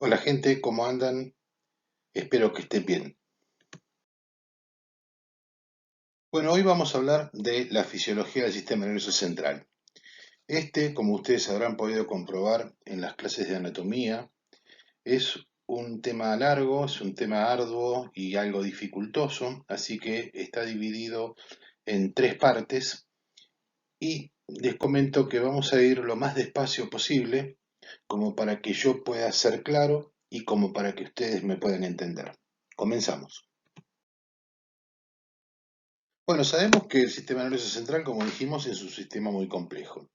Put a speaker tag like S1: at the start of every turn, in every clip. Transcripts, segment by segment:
S1: Hola gente, ¿cómo andan? Espero que estén bien. Bueno, hoy vamos a hablar de la fisiología del sistema nervioso central. Como ustedes habrán podido comprobar en las clases de anatomía, es un tema largo, es un tema arduo y algo dificultoso, así que está dividido en tres partes y les comento que vamos a ir lo más despacio posible, como para que yo pueda ser claro y como para que ustedes me puedan entender. Comenzamos. Bueno, sabemos que el sistema nervioso central, como dijimos, es un sistema muy complejo.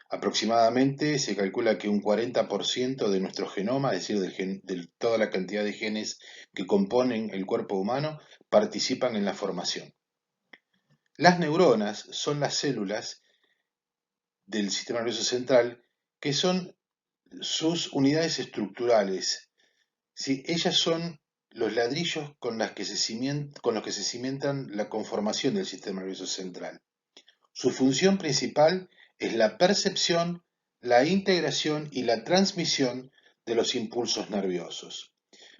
S1: Aproximadamente se calcula que un 40% de nuestro genoma, es decir, de toda la cantidad de genes que componen el cuerpo humano, participan en la formación. Las neuronas son las células del sistema nervioso central que son sus unidades estructurales. ¿Sí? Ellas son los ladrillos con los que se cimientan la conformación del sistema nervioso central. Su función principal es la percepción, la integración y la transmisión de los impulsos nerviosos.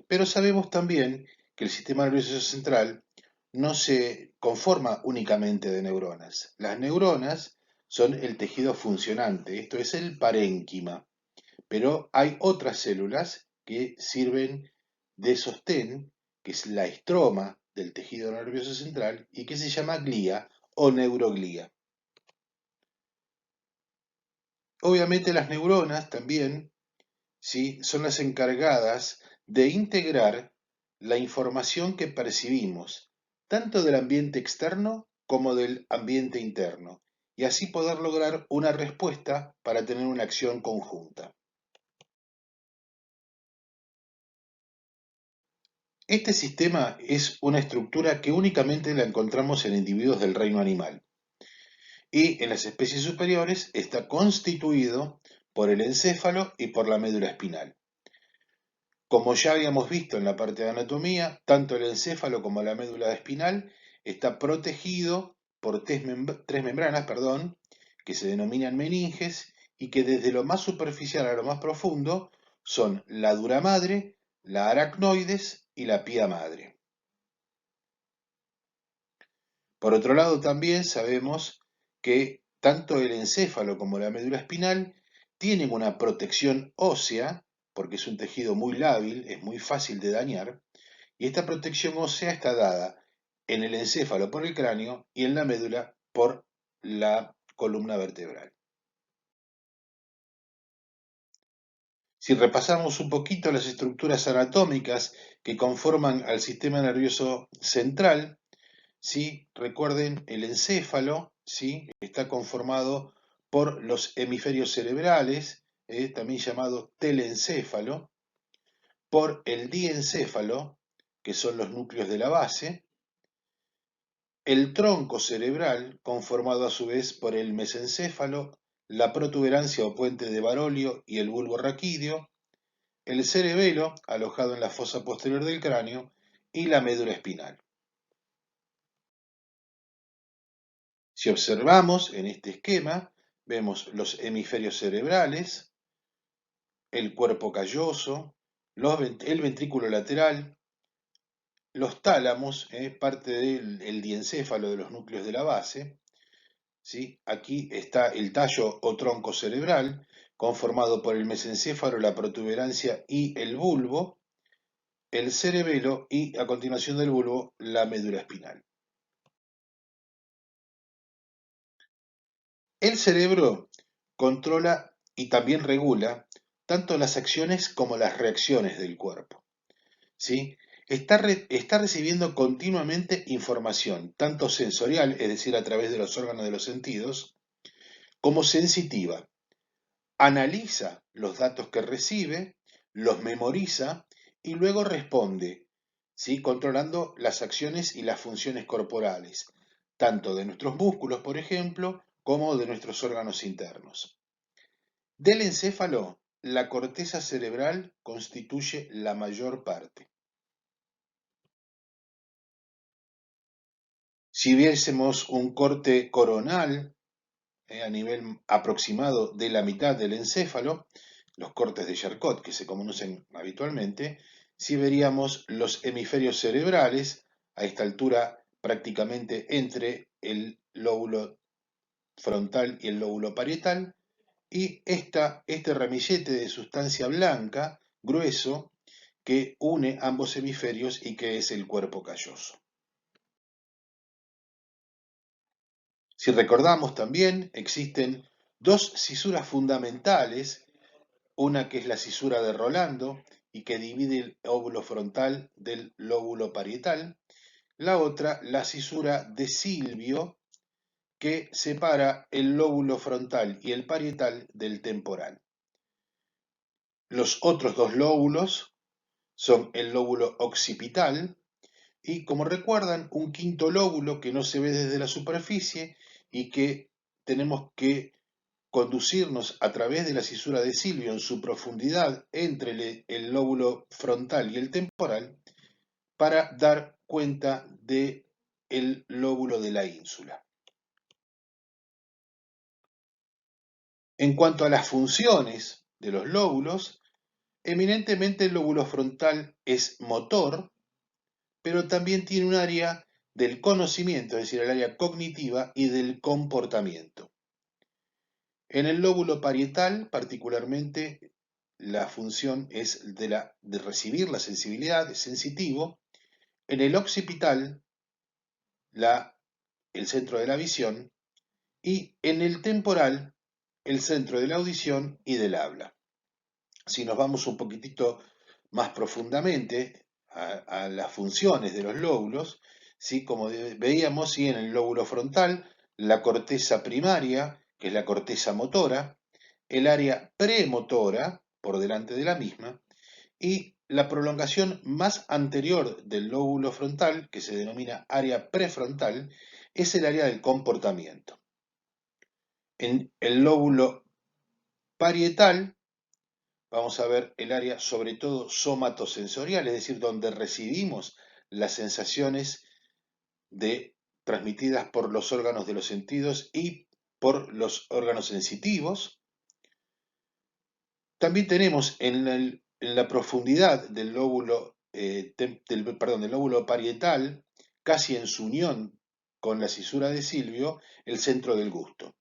S1: Pero sabemos también que el sistema nervioso central no se conforma únicamente de neuronas. Las neuronas son el tejido funcionante, esto es el parénquima, pero hay otras células que sirven de sostén, que es la estroma del tejido nervioso central y que se llama glía o neuroglía. Obviamente las neuronas también, ¿sí?, son las encargadas de integrar la información que percibimos, tanto del ambiente externo como del ambiente interno, y así poder lograr una respuesta para tener una acción conjunta. Este sistema es una estructura que únicamente la encontramos en individuos del reino animal, y en las especies superiores está constituido por el encéfalo y por la médula espinal. Como ya habíamos visto en la parte de anatomía, tanto el encéfalo como la médula espinal está protegido por tres membranas, que se denominan meninges y que desde lo más superficial a lo más profundo son la dura madre, la aracnoides y la pía madre. Por otro lado, también sabemos que tanto el encéfalo como la médula espinal tienen una protección ósea, porque es un tejido muy lábil, es muy fácil de dañar, y esta protección ósea está dada en el encéfalo por el cráneo y en la médula por la columna vertebral. Si repasamos un poquito las estructuras anatómicas que conforman al sistema nervioso central, ¿sí?, recuerden, el encéfalo, ¿sí?, está conformado por los hemisferios cerebrales, también llamado telencéfalo, por el diencéfalo, que son los núcleos de la base, el tronco cerebral, conformado a su vez por el mesencéfalo, la protuberancia o puente de Barolio y el bulbo raquídeo, el cerebelo, alojado en la fosa posterior del cráneo, y la médula espinal. Si observamos en este esquema, vemos los hemisferios cerebrales, el cuerpo calloso, el ventrículo lateral, los tálamos, parte del diencéfalo de los núcleos de la base, ¿sí? Aquí está el tallo o tronco cerebral, conformado por el mesencéfalo, la protuberancia y el bulbo, el cerebelo y, a continuación del bulbo, la médula espinal. El cerebro controla y también regula tanto las acciones como las reacciones del cuerpo, ¿sí? Está recibiendo continuamente información, tanto sensorial, es decir, a través de los órganos de los sentidos, como sensitiva. Analiza los datos que recibe, los memoriza y luego responde, ¿sí?, controlando las acciones y las funciones corporales, tanto de nuestros músculos, por ejemplo, como de nuestros órganos internos. Del encéfalo, la corteza cerebral constituye la mayor parte. Si viésemos un corte coronal, a nivel aproximado de la mitad del encéfalo, los cortes de Charcot que se conocen habitualmente, sí veríamos los hemisferios cerebrales a esta altura prácticamente entre el lóbulo frontal y el lóbulo parietal, y este ramillete de sustancia blanca, grueso, que une ambos hemisferios y que es el cuerpo calloso. Si recordamos también, existen dos cisuras fundamentales, una que es la cisura de Rolando y que divide el óvulo frontal del lóbulo parietal, la otra, la cisura de Silvio, que separa el lóbulo frontal y el parietal del temporal. Los otros dos lóbulos son el lóbulo occipital y, como recuerdan, un quinto lóbulo que no se ve desde la superficie y que tenemos que conducirnos a través de la cisura de Silvio en su profundidad entre el lóbulo frontal y el temporal para dar cuenta del lóbulo de la ínsula. En cuanto a las funciones de los lóbulos, eminentemente el lóbulo frontal es motor, pero también tiene un área del conocimiento, es decir, el área cognitiva y del comportamiento. En el lóbulo parietal, particularmente, la función es de recibir la sensibilidad, es sensitivo. En el occipital, el centro de la visión. Y en el temporal, el centro de la audición y del habla. Si nos vamos un poquitito más profundamente a las funciones de los lóbulos, ¿sí? Como veíamos, ¿sí? En el lóbulo frontal, la corteza primaria, que es la corteza motora, el área premotora, por delante de la misma, y la prolongación más anterior del lóbulo frontal, que se denomina área prefrontal, es el área del comportamiento. En el lóbulo parietal vamos a ver el área sobre todo somatosensorial, es decir, donde recibimos las sensaciones transmitidas por los órganos de los sentidos y por los órganos sensitivos. También tenemos en la profundidad del lóbulo, del lóbulo parietal, casi en su unión con la cisura de Silvio, el centro del gusto.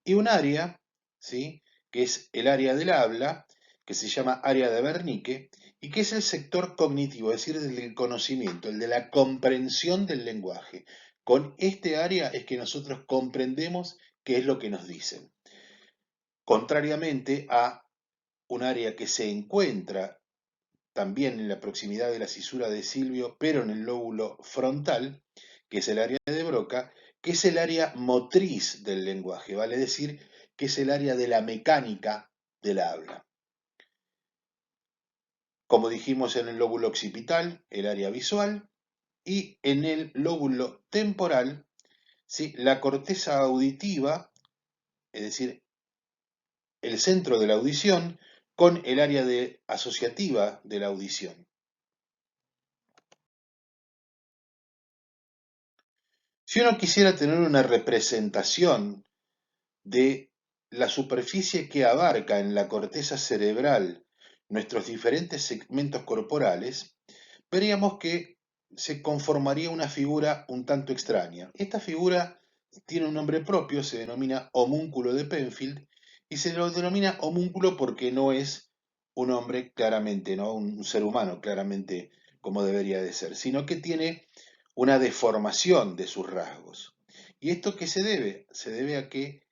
S1: Y un área, ¿sí? Que es el área del habla, que se llama área de Wernicke, y que es el sector cognitivo, es decir, el del conocimiento, el de la comprensión del lenguaje. Con este área es que nosotros comprendemos qué es lo que nos dicen. Contrariamente a un área que se encuentra también en la proximidad de la cisura de Silvio, pero en el lóbulo frontal, que es el área de Broca, que es el área motriz del lenguaje, vale decir que es el área de la mecánica del habla. Como dijimos en el lóbulo occipital, el área visual, y en el lóbulo temporal, ¿sí? La corteza auditiva, es decir, el centro de la audición, con el área asociativa de la audición. Si uno quisiera tener una representación de la superficie que abarca en la corteza cerebral nuestros diferentes segmentos corporales, veríamos que se conformaría una figura un tanto extraña. Esta figura tiene un nombre propio, se denomina homúnculo de Penfield, y se lo denomina homúnculo porque no es un hombre claramente, ¿no? Un ser humano claramente como debería de ser, sino que tiene una deformación de sus rasgos. ¿Y esto qué se debe? Se debe a que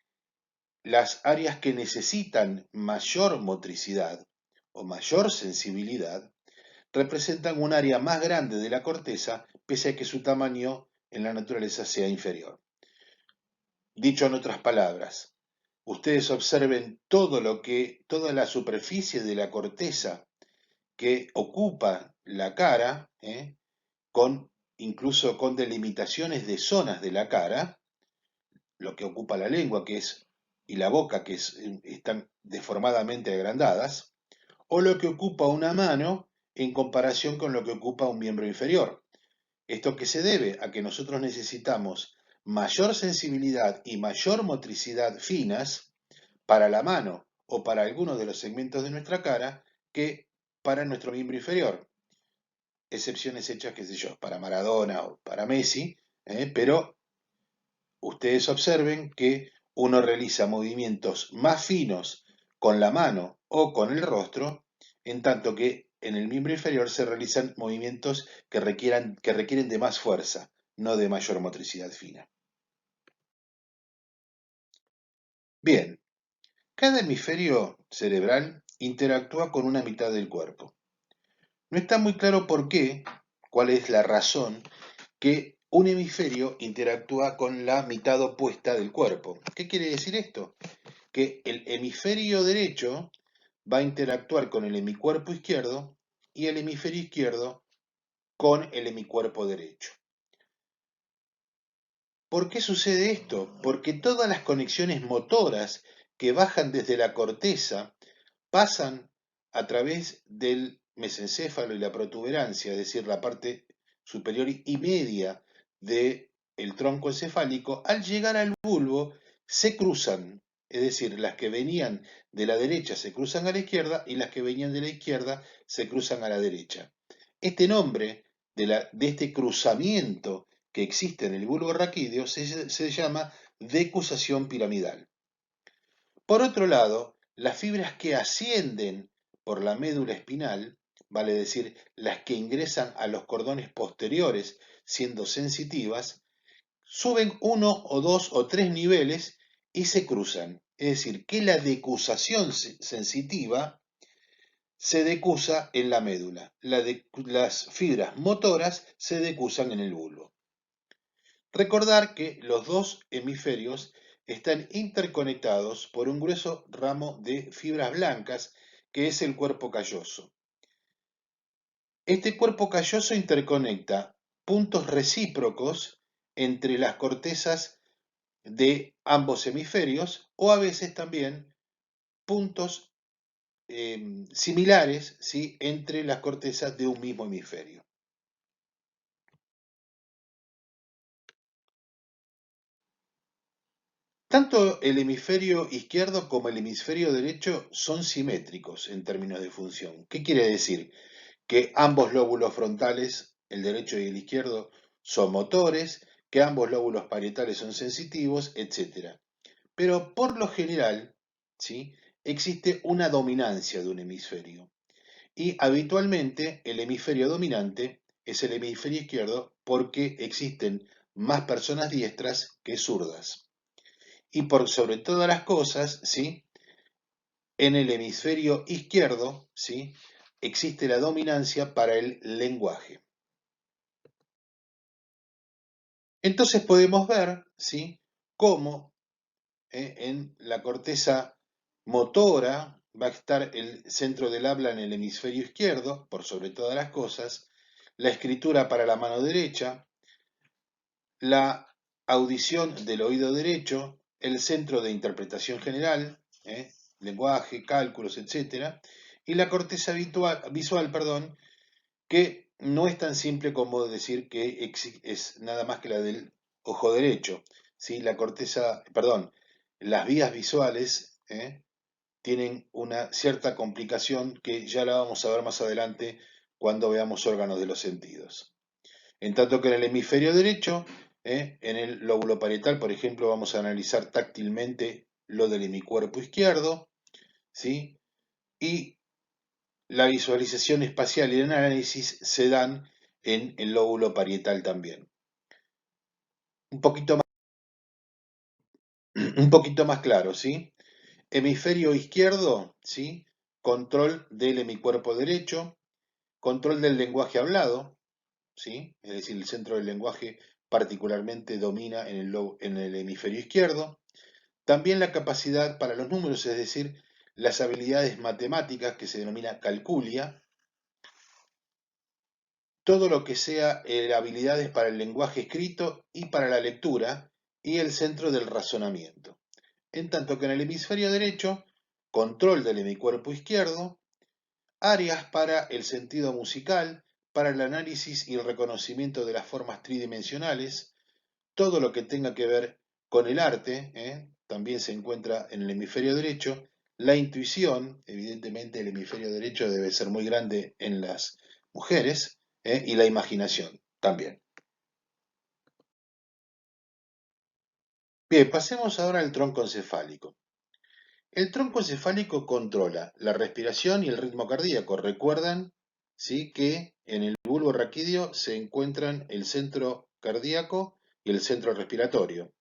S1: las áreas que necesitan mayor motricidad o mayor sensibilidad representan un área más grande de la corteza, pese a que su tamaño en la naturaleza sea inferior. Dicho en otras palabras, ustedes observen toda la superficie de la corteza que ocupa la cara, incluso con delimitaciones de zonas de la cara, lo que ocupa la lengua, y la boca, están deformadamente agrandadas, o lo que ocupa una mano en comparación con lo que ocupa un miembro inferior. ¿Esto qué se debe? A que nosotros necesitamos mayor sensibilidad y mayor motricidad finas para la mano o para algunos de los segmentos de nuestra cara que para nuestro miembro inferior. Excepciones hechas, qué sé yo, para Maradona o para Messi, pero ustedes observen que uno realiza movimientos más finos con la mano o con el rostro, en tanto que en el miembro inferior se realizan movimientos que requieren de más fuerza, no de mayor motricidad fina. Bien, cada hemisferio cerebral interactúa con una mitad del cuerpo. No está muy claro por qué, cuál es la razón que un hemisferio interactúa con la mitad opuesta del cuerpo. ¿Qué quiere decir esto? Que el hemisferio derecho va a interactuar con el hemicuerpo izquierdo y el hemisferio izquierdo con el hemicuerpo derecho. ¿Por qué sucede esto? Porque todas las conexiones motoras que bajan desde la corteza pasan a través del mesencéfalo y la protuberancia, es decir, la parte superior y media del tronco encefálico. Al llegar al bulbo se cruzan, es decir, las que venían de la derecha se cruzan a la izquierda y las que venían de la izquierda se cruzan a la derecha. Este nombre de este cruzamiento que existe en el bulbo raquídeo se llama decusación piramidal. Por otro lado, las fibras que ascienden por la médula espinal, vale decir, las que ingresan a los cordones posteriores siendo sensitivas, suben uno o dos o tres niveles y se cruzan. Es decir, que la decusación sensitiva se decusa en la médula. Las fibras motoras se decusan en el bulbo. Recordar que los dos hemisferios están interconectados por un grueso ramo de fibras blancas que es el cuerpo calloso. Este cuerpo calloso interconecta puntos recíprocos entre las cortezas de ambos hemisferios o a veces también puntos similares, ¿sí?, entre las cortezas de un mismo hemisferio. Tanto el hemisferio izquierdo como el hemisferio derecho son simétricos en términos de función. ¿Qué quiere decir? Que ambos lóbulos frontales, el derecho y el izquierdo, son motores, que ambos lóbulos parietales son sensitivos, etc. Pero por lo general, ¿sí?, existe una dominancia de un hemisferio. Y habitualmente el hemisferio dominante es el hemisferio izquierdo porque existen más personas diestras que zurdas. Y por sobre todas las cosas, ¿sí?, en el hemisferio izquierdo, ¿sí?, existe la dominancia para el lenguaje. Entonces podemos ver, ¿sí?, cómo en la corteza motora va a estar el centro del habla en el hemisferio izquierdo, por sobre todas las cosas, la escritura para la mano derecha, la audición del oído derecho, el centro de interpretación general, lenguaje, cálculos, etc. Y la corteza visual, perdón, que no es tan simple como decir que es nada más que la del ojo derecho. ¿Sí? La corteza, perdón, las vías visuales tienen una cierta complicación que ya la vamos a ver más adelante cuando veamos órganos de los sentidos. En tanto que en el hemisferio derecho, en el lóbulo parietal, por ejemplo, vamos a analizar táctilmente lo del hemicuerpo izquierdo, ¿sí? Y la visualización espacial y el análisis se dan en el lóbulo parietal también. Un poquito más, un poquito más claro, ¿sí? Hemisferio izquierdo, ¿sí?, control del hemicuerpo derecho, control del lenguaje hablado, ¿sí?, es decir, el centro del lenguaje particularmente domina en el hemisferio izquierdo. También la capacidad para los números, es decir, las habilidades matemáticas que se denomina calculia, todo lo que sea habilidades para el lenguaje escrito y para la lectura, y el centro del razonamiento. En tanto que en el hemisferio derecho, control del hemicuerpo izquierdo, áreas para el sentido musical, para el análisis y el reconocimiento de las formas tridimensionales, todo lo que tenga que ver con el arte, también se encuentra en el hemisferio derecho, la intuición, evidentemente el hemisferio derecho debe ser muy grande en las mujeres, y la imaginación también. Bien, pasemos ahora al tronco encefálico. El tronco encefálico controla la respiración y el ritmo cardíaco. Recuerdan, ¿sí?, que en el bulbo raquídeo se encuentran el centro cardíaco y el centro respiratorio.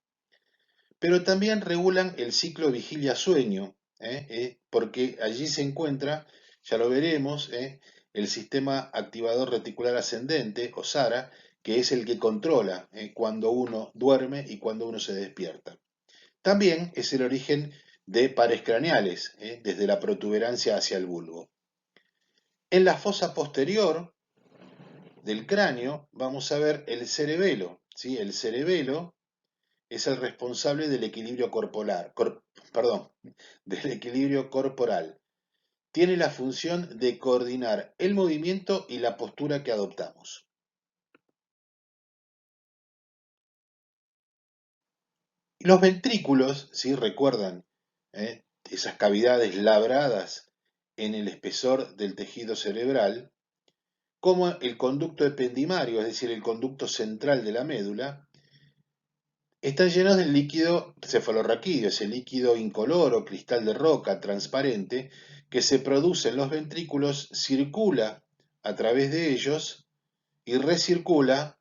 S1: Pero también regulan el ciclo vigilia-sueño, porque allí se encuentra, ya lo veremos, el sistema activador reticular ascendente, o SARA, que es el que controla cuando uno duerme y cuando uno se despierta. También es el origen de pares craneales, desde la protuberancia hacia el bulbo. En la fosa posterior del cráneo vamos a ver el cerebelo, ¿sí? El cerebelo es el responsable del equilibrio del equilibrio corporal. Tiene la función de coordinar el movimiento y la postura que adoptamos. Y los ventrículos, ¿sí?, recuerdan esas cavidades labradas en el espesor del tejido cerebral, como el conducto ependimario, es decir, el conducto central de la médula, están llenos del líquido cefalorraquídeo, ese líquido incoloro, cristal de roca, transparente, que se produce en los ventrículos, circula a través de ellos y recircula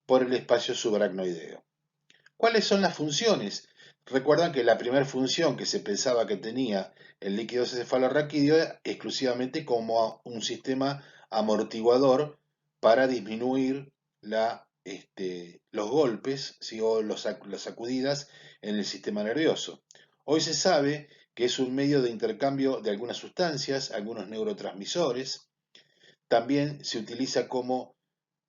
S1: por el espacio subaracnoideo. ¿Cuáles son las funciones? Recuerdan que la primera función que se pensaba que tenía el líquido cefalorraquídeo era exclusivamente como un sistema amortiguador para disminuir los golpes, ¿sí?, o las sacudidas en el sistema nervioso. Hoy se sabe que es un medio de intercambio de algunas sustancias, algunos neurotransmisores. También se utiliza como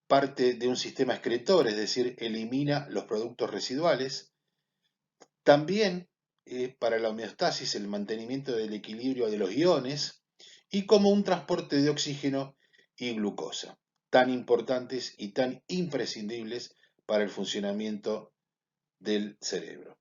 S1: parte de un sistema excretor, es decir, elimina los productos residuales. También para la homeostasis, el mantenimiento del equilibrio de los iones, y como un transporte de oxígeno y glucosa, tan importantes y tan imprescindibles para el funcionamiento del cerebro.